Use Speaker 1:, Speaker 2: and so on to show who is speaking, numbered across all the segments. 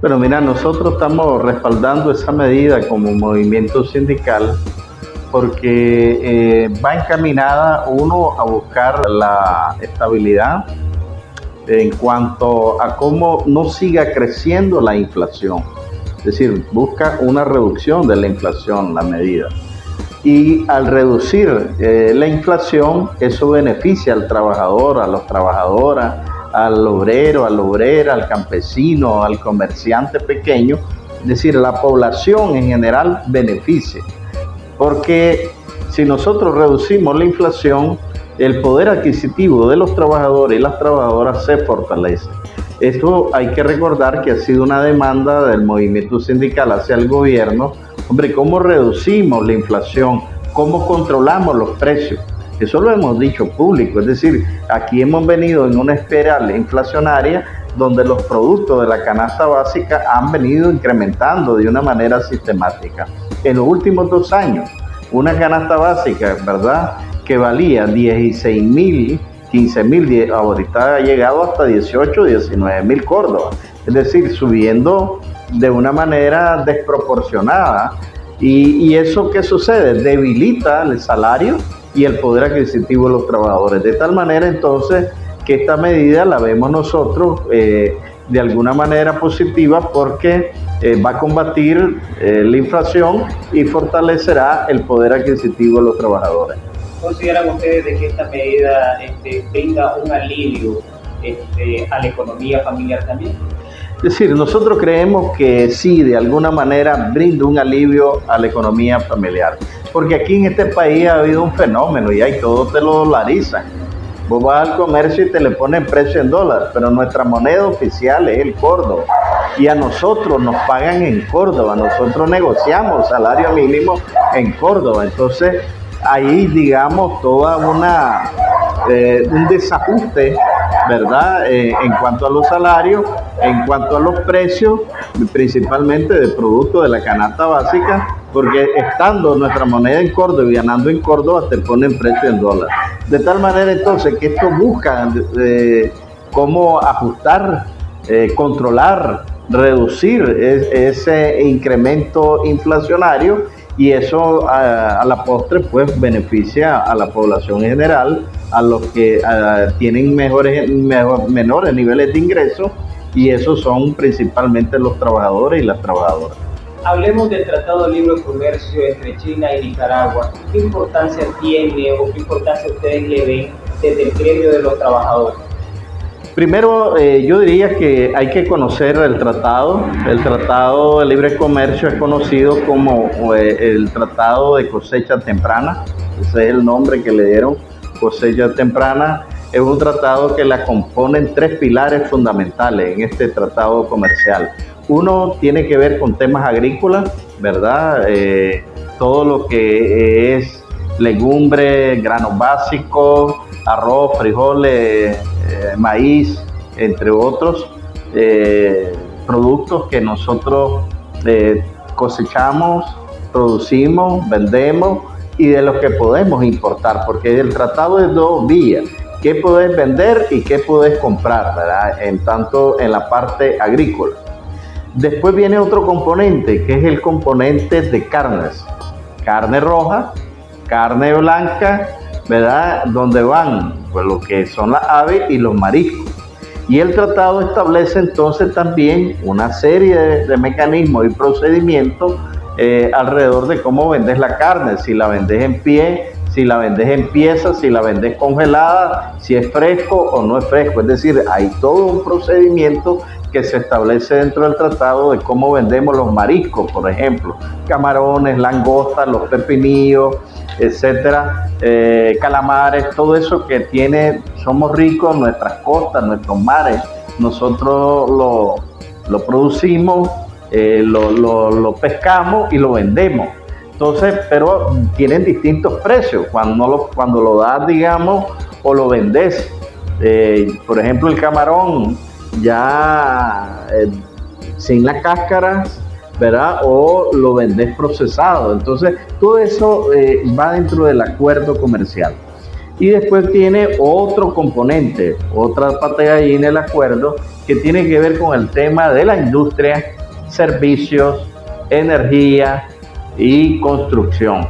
Speaker 1: Bueno, mira, nosotros estamos respaldando esa medida como movimiento sindical porque va encaminada uno a buscar la estabilidad en cuanto a cómo no siga creciendo la inflación. Es decir, busca una reducción de la inflación, la medida. Y al reducir la inflación, eso beneficia al trabajador, a las trabajadoras, al obrero, a la obrera, al campesino, al comerciante pequeño. Es decir, la población en general beneficia. Porque si nosotros reducimos la inflación, el poder adquisitivo de los trabajadores y las trabajadoras se fortalece. Esto hay que recordar que ha sido una demanda del movimiento sindical hacia el gobierno. Hombre, ¿cómo reducimos la inflación? ¿Cómo controlamos los precios? Eso lo hemos dicho público, es decir, aquí hemos venido en una espiral inflacionaria donde los productos de la canasta básica han venido incrementando de una manera sistemática. En los últimos 2 años, una canasta básica, ¿verdad?, que valía 16.000, 15.000, ahorita ha llegado hasta 18, 19.000 córdobas. Es decir, subiendo de una manera desproporcionada. ¿Y eso qué sucede? Debilita el salario y el poder adquisitivo de los trabajadores. De tal manera entonces que esta medida la vemos nosotros de alguna manera positiva porque va a combatir la inflación y fortalecerá el poder adquisitivo de los trabajadores.
Speaker 2: ¿Consideran ustedes de que esta medida brinda un alivio a la economía familiar también?
Speaker 1: Es decir, nosotros creemos que sí, de alguna manera brinda un alivio a la economía familiar, porque aquí en este país ha habido un fenómeno y ahí todo te lo dolarizan. Vos vas al comercio y te le ponen precio en dólar, pero nuestra moneda oficial es el córdoba y a nosotros nos pagan en Córdoba, nosotros negociamos salario mínimo en Córdoba, entonces ahí digamos toda un desajuste, ¿verdad? En cuanto a los salarios, en cuanto a los precios, principalmente de productos de la canasta básica, porque estando nuestra moneda en Córdoba y ganando en Córdoba, te ponen precio en dólar. De tal manera entonces que esto busca cómo ajustar, controlar, reducir ese incremento inflacionario y eso a la postre pues beneficia a la población en general, a los que tienen menores niveles de ingresos y esos son principalmente los trabajadores y las trabajadoras.
Speaker 2: Hablemos del Tratado de Libre Comercio entre China y Nicaragua. ¿Qué importancia tiene o qué importancia ustedes le ven desde el gremio de los trabajadores?
Speaker 1: Primero, yo diría que hay que conocer el tratado. El Tratado de Libre Comercio es conocido como el Tratado de Cosecha Temprana. Ese es el nombre que le dieron, cosecha temprana. Es un tratado que la componen 3 pilares fundamentales en este tratado comercial. Uno tiene que ver con temas agrícolas, ¿verdad? Todo lo que es legumbres, granos básicos, arroz, frijoles, maíz, entre otros productos que nosotros cosechamos, producimos, vendemos y de los que podemos importar, porque el tratado es 2 vías, qué podés vender y qué podés comprar, ¿verdad? En tanto en la parte agrícola. Después viene otro componente, que es el componente de carnes, carne roja, carne blanca, ¿verdad? Donde van pues lo que son las aves y los mariscos. Y el tratado establece entonces también una serie de mecanismos y procedimientos alrededor de cómo vendes la carne, si la vendes en pie, si la vendes en piezas, si la vendes congelada, si es fresco o no es fresco. Es decir, hay todo un procedimiento que se establece dentro del tratado de cómo vendemos los mariscos, por ejemplo, camarones, langostas, los pepinillos, etcétera, calamares, todo eso que somos ricos, nuestras costas, nuestros mares, nosotros lo producimos, lo pescamos y lo vendemos. Entonces, pero tienen distintos precios cuando lo das, digamos, o lo vendes. Por ejemplo, el camarón ya sin la cáscara, ¿verdad? O lo vendes procesado. Entonces, todo eso va dentro del acuerdo comercial. Y después tiene otro componente, otra pata de gallina en el acuerdo, que tiene que ver con el tema de la industria, servicios, energía y construcción.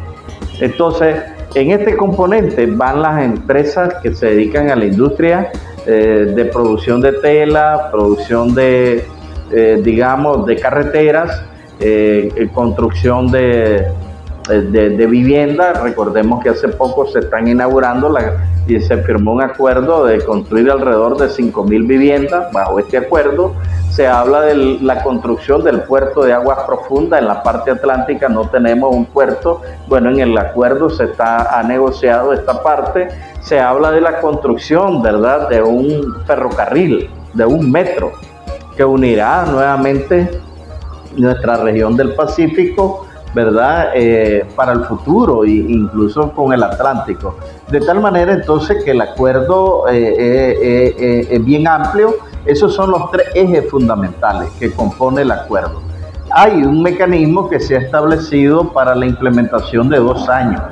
Speaker 1: Entonces, en este componente van las empresas que se dedican a la industria de producción de tela, producción de, digamos, de carreteras, construcción de vivienda. Recordemos que hace poco se están inaugurando y se firmó un acuerdo de construir alrededor de 5.000 viviendas. Bajo este acuerdo se habla de la construcción del puerto de aguas profundas. En la parte atlántica no tenemos un puerto. Bueno, en el acuerdo ha negociado esta parte. Se habla de la construcción, ¿verdad?, de un ferrocarril, de un metro, que unirá nuevamente nuestra región del Pacífico, ¿verdad?, para el futuro, incluso con el Atlántico. De tal manera entonces que el acuerdo es bien amplio. Esos son los tres ejes fundamentales que compone el acuerdo. Hay un mecanismo que se ha establecido para la implementación de 2 años.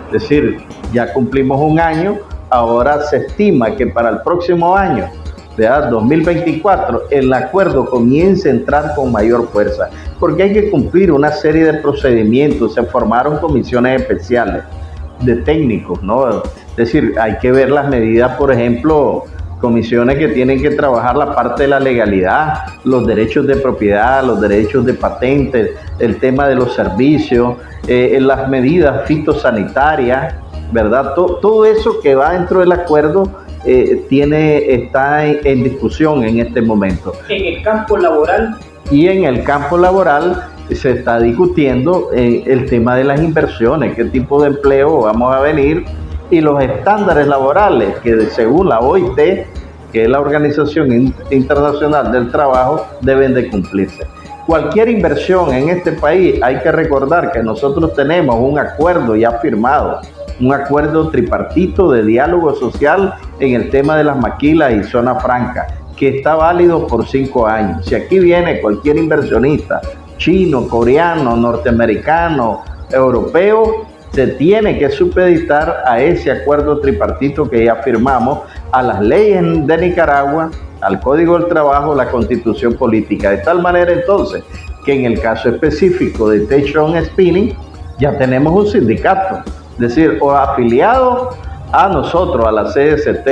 Speaker 1: Es decir, ya cumplimos 1 año, ahora se estima que para el próximo año, ¿verdad?, 2024, el acuerdo comience a entrar con mayor fuerza, porque hay que cumplir una serie de procedimientos. Se formaron comisiones especiales de técnicos, ¿no? Es decir, hay que ver las medidas, por ejemplo, comisiones que tienen que trabajar la parte de la legalidad, los derechos de propiedad, los derechos de patentes, el tema de los servicios, las medidas fitosanitarias, ¿verdad? Todo eso que va dentro del acuerdo está en discusión en este momento.
Speaker 2: En el campo laboral.
Speaker 1: Y en el campo laboral se está discutiendo el tema de las inversiones, qué tipo de empleo vamos a venir, y los estándares laborales que según la OIT, que es la Organización Internacional del Trabajo, deben de cumplirse. Cualquier inversión en este país, hay que recordar que nosotros tenemos un acuerdo ya firmado, un acuerdo tripartito de diálogo social en el tema de las maquilas y zona franca, que está válido por 5 años. Si aquí viene cualquier inversionista, chino, coreano, norteamericano, europeo, se tiene que supeditar a ese acuerdo tripartito que ya firmamos, a las leyes de Nicaragua, al Código del Trabajo, la Constitución Política. De tal manera entonces que en el caso específico de Techon Spinning ya tenemos un sindicato, es decir, o afiliado a nosotros, a la CST,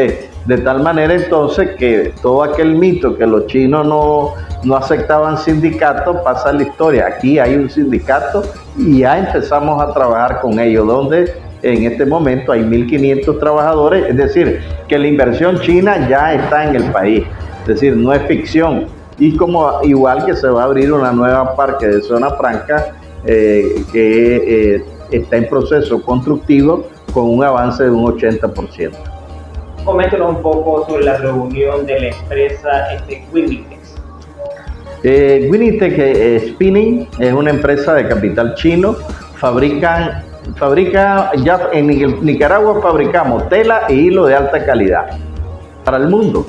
Speaker 1: de tal manera entonces que todo aquel mito que los chinos no aceptaban sindicatos pasa a la historia. Aquí hay un sindicato y ya empezamos a trabajar con ellos, donde en este momento hay 1.500 trabajadores, es decir, que la inversión china ya está en el país, es decir, no es ficción. Y como igual que se va a abrir una nueva parque de zona franca que está en proceso constructivo con un avance de un 80%.
Speaker 2: Coméntenos un poco sobre la reunión de la empresa Winitex.
Speaker 1: Winitex Spinning es una empresa de capital chino. Fabrica ya en Nicaragua fabricamos tela y hilo de alta calidad para el mundo.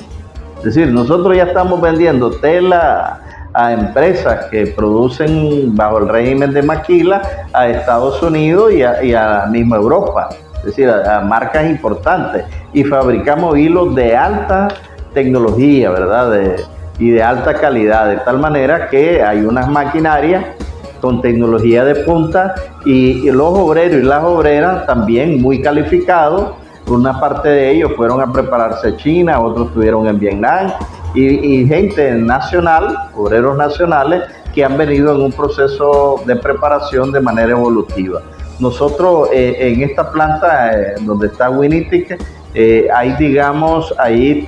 Speaker 1: Es decir, nosotros ya estamos vendiendo tela a empresas que producen bajo el régimen de maquila a Estados Unidos y a la misma Europa, es decir, a marcas importantes, y fabricamos hilos de alta tecnología, ¿verdad? Y de alta calidad, de tal manera que hay unas maquinarias con tecnología de punta y los obreros y las obreras también muy calificados. Una parte de ellos fueron a prepararse a China, otros estuvieron en Vietnam, y gente nacional, obreros nacionales, que han venido en un proceso de preparación de manera evolutiva. Nosotros en esta planta donde está Winitex, hay, digamos, ahí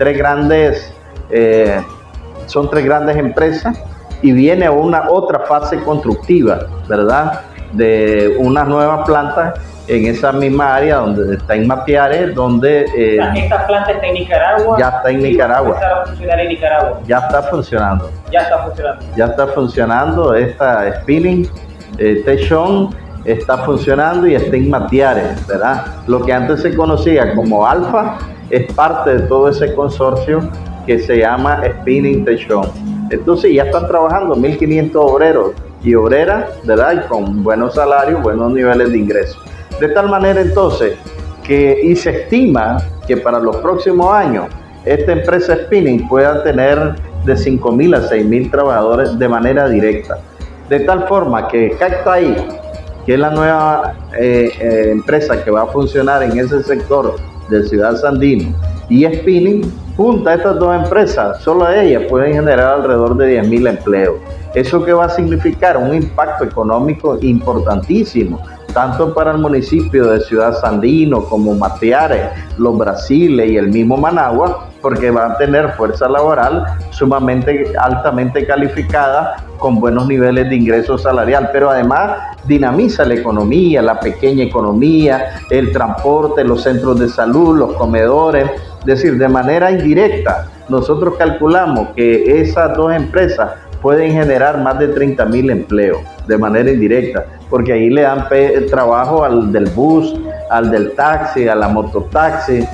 Speaker 1: son tres grandes empresas, y viene otra fase constructiva, ¿verdad?, de unas nuevas plantas en esa misma área donde está en Matiares, donde...
Speaker 2: ¿Esta planta está en Nicaragua?
Speaker 1: Ya está en Nicaragua.
Speaker 2: ¿Va a funcionar en Nicaragua?
Speaker 1: Ya está funcionando.
Speaker 2: Ya está funcionando.
Speaker 1: Ya está funcionando esta Spinning, Techon está funcionando y está en Matiares, ¿verdad? Lo que antes se conocía como Alfa es parte de todo ese consorcio que se llama Spinning Techon. Entonces ya están trabajando 1.500 obreros y obreras, ¿verdad? Y con buenos salarios, buenos niveles de ingresos. De tal manera entonces y se estima que para los próximos años esta empresa Spinning pueda tener de 5.000 a 6.000 trabajadores de manera directa. De tal forma que Cactaí, que es la nueva empresa que va a funcionar en ese sector de Ciudad Sandino, y Spinning, junto a estas dos empresas, solo ellas pueden generar alrededor de 10.000 empleos. ¿Eso que va a significar? Un impacto económico importantísimo, tanto para el municipio de Ciudad Sandino como Matiares, Los Brasiles y el mismo Managua, porque van a tener fuerza laboral sumamente altamente calificada con buenos niveles de ingreso salarial, pero además dinamiza la economía, la pequeña economía, el transporte, los centros de salud, los comedores. Es decir, de manera indirecta, nosotros calculamos que esas dos empresas pueden generar más de 30.000 empleos de manera indirecta, porque ahí le dan trabajo al del bus, al del taxi, a la mototaxi,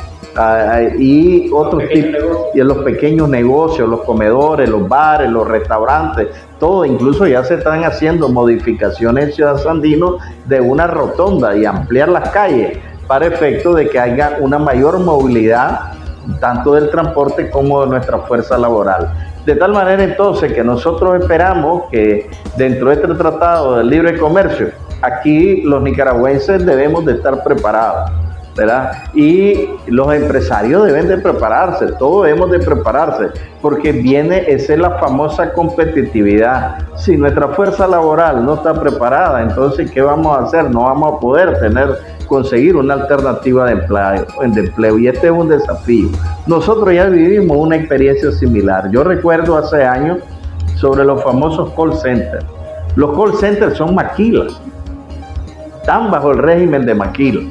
Speaker 1: y otros tipos, y en los pequeños negocios, los comedores, los bares, los restaurantes, todo. Incluso ya se están haciendo modificaciones en Ciudad Sandino de una rotonda y ampliar las calles para efecto de que haya una mayor movilidad tanto del transporte como de nuestra fuerza laboral. De tal manera entonces que nosotros esperamos que dentro de este tratado del libre comercio, aquí los nicaragüenses debemos de estar preparados, ¿verdad? Y los empresarios deben de prepararse, todos debemos de prepararse, porque esa es la famosa competitividad. Si nuestra fuerza laboral no está preparada, entonces ¿qué vamos a hacer? No vamos a poder conseguir una alternativa de empleo, y este es un desafío. Nosotros ya vivimos una experiencia similar. Yo recuerdo hace años sobre los famosos call centers. Los call centers son maquilas, están bajo el régimen de maquila,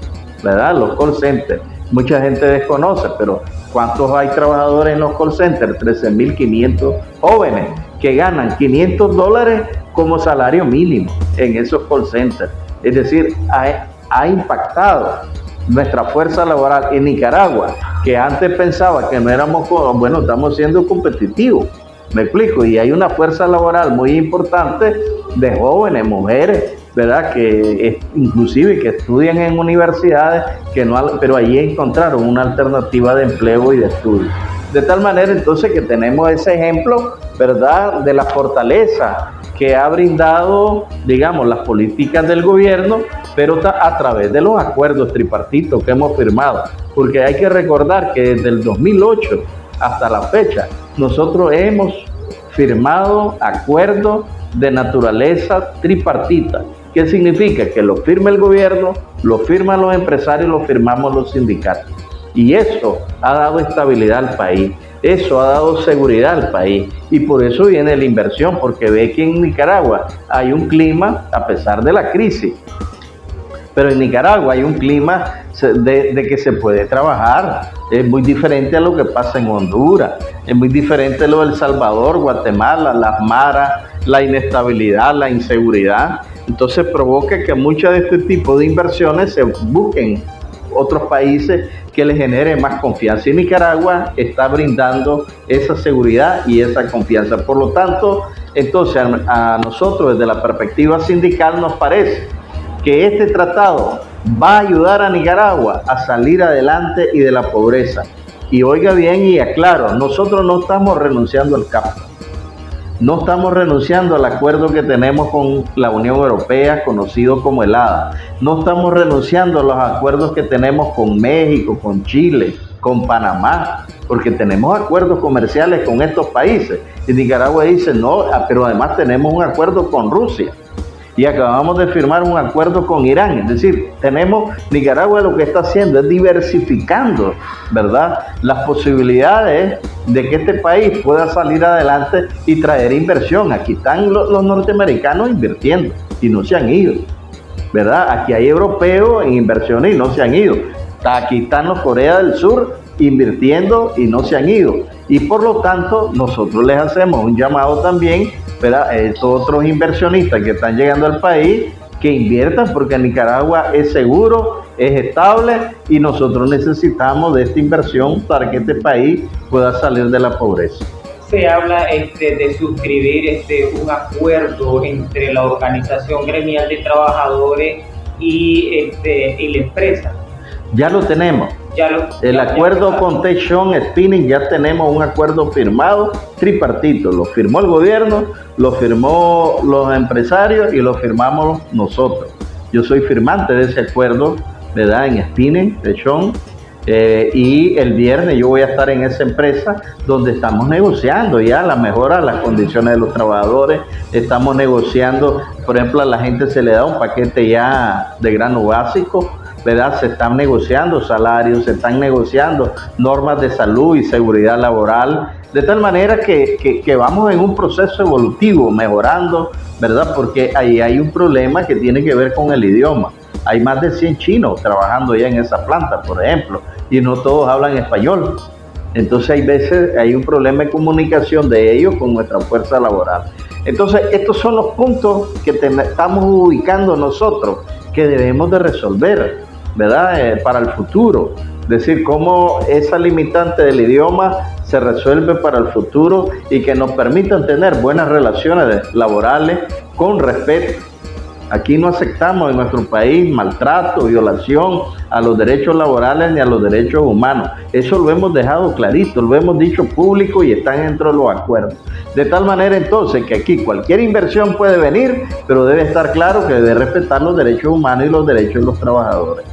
Speaker 1: ¿verdad? Los call centers, mucha gente desconoce, pero ¿cuántos hay trabajadores en los call centers? 13.500 jóvenes que ganan $500 como salario mínimo en esos call centers. Es decir, ha impactado nuestra fuerza laboral en Nicaragua, que antes pensaba que no éramos, bueno, estamos siendo competitivos, me explico, y hay una fuerza laboral muy importante de jóvenes, mujeres, ¿verdad? Que inclusive que estudian en universidades, pero allí encontraron una alternativa de empleo y de estudio. De tal manera entonces que tenemos ese ejemplo, ¿verdad?, de la fortaleza que ha brindado, digamos, las políticas del gobierno, pero a través de los acuerdos tripartitos que hemos firmado. Porque hay que recordar que desde el 2008 hasta la fecha, nosotros hemos firmado acuerdos de naturaleza tripartita. ¿Qué significa? Que lo firma el gobierno, lo firman los empresarios, lo firmamos los sindicatos. Y eso ha dado estabilidad al país, eso ha dado seguridad al país, y por eso viene la inversión, porque ve que en Nicaragua hay un clima, a pesar de la crisis, pero en Nicaragua hay un clima de que se puede trabajar. Es muy diferente a lo que pasa en Honduras, es muy diferente a lo de El Salvador, Guatemala, las maras, la inestabilidad, la inseguridad. Entonces provoca que muchas de este tipo de inversiones se busquen otros países que les genere más confianza, y Nicaragua está brindando esa seguridad y esa confianza. Por lo tanto, entonces a nosotros desde la perspectiva sindical nos parece que este tratado va a ayudar a Nicaragua a salir adelante y de la pobreza. Y oiga bien y aclaro, nosotros no estamos renunciando al CAP, no estamos renunciando al acuerdo que tenemos con la Unión Europea, conocido como el ADA. No estamos renunciando a los acuerdos que tenemos con México, con Chile, con Panamá, porque tenemos acuerdos comerciales con estos países. Y Nicaragua dice, no, pero además tenemos un acuerdo con Rusia. Y acabamos de firmar un acuerdo con Irán. Es decir, Nicaragua lo que está haciendo es diversificando, ¿verdad?, las posibilidades de que este país pueda salir adelante y traer inversión. Aquí están los norteamericanos invirtiendo y no se han ido, ¿verdad? Aquí hay europeos en inversiones y no se han ido. Aquí están los Corea del Sur invirtiendo y no se han ido. Y por lo tanto, nosotros les hacemos un llamado también, ¿verdad?, estos otros inversionistas que están llegando al país, que inviertan, porque Nicaragua es seguro, es estable, y nosotros necesitamos de esta inversión para que este país pueda salir de la pobreza.
Speaker 2: Se habla de suscribir un acuerdo entre la organización gremial de trabajadores y la empresa.
Speaker 1: Ya lo tenemos. El acuerdo con Techón Spinning, ya tenemos un acuerdo firmado tripartito. Lo firmó el gobierno, lo firmó los empresarios y lo firmamos nosotros. Yo soy firmante de ese acuerdo, ¿verdad? En Spinning, Techón. Y el viernes yo voy a estar en esa empresa donde estamos negociando ya la mejora de las condiciones de los trabajadores. Estamos negociando, por ejemplo, a la gente se le da un paquete ya de grano básico, ¿verdad? Se están negociando salarios, se están negociando normas de salud y seguridad laboral, de tal manera que vamos en un proceso evolutivo, mejorando, ¿verdad? Porque ahí hay un problema que tiene que ver con el idioma. Hay más de 100 chinos trabajando ya en esa planta, por ejemplo, y no todos hablan español. Entonces hay un problema de comunicación de ellos con nuestra fuerza laboral. Entonces estos son los puntos que estamos ubicando nosotros, que debemos de resolver, ¿verdad? Para el futuro. Es decir, cómo esa limitante del idioma se resuelve para el futuro y que nos permitan tener buenas relaciones laborales con respeto. Aquí no aceptamos en nuestro país maltrato, violación a los derechos laborales ni a los derechos humanos. Eso lo hemos dejado clarito, lo hemos dicho público y están dentro de los acuerdos. De tal manera entonces que aquí cualquier inversión puede venir, pero debe estar claro que debe respetar los derechos humanos y los derechos de los trabajadores.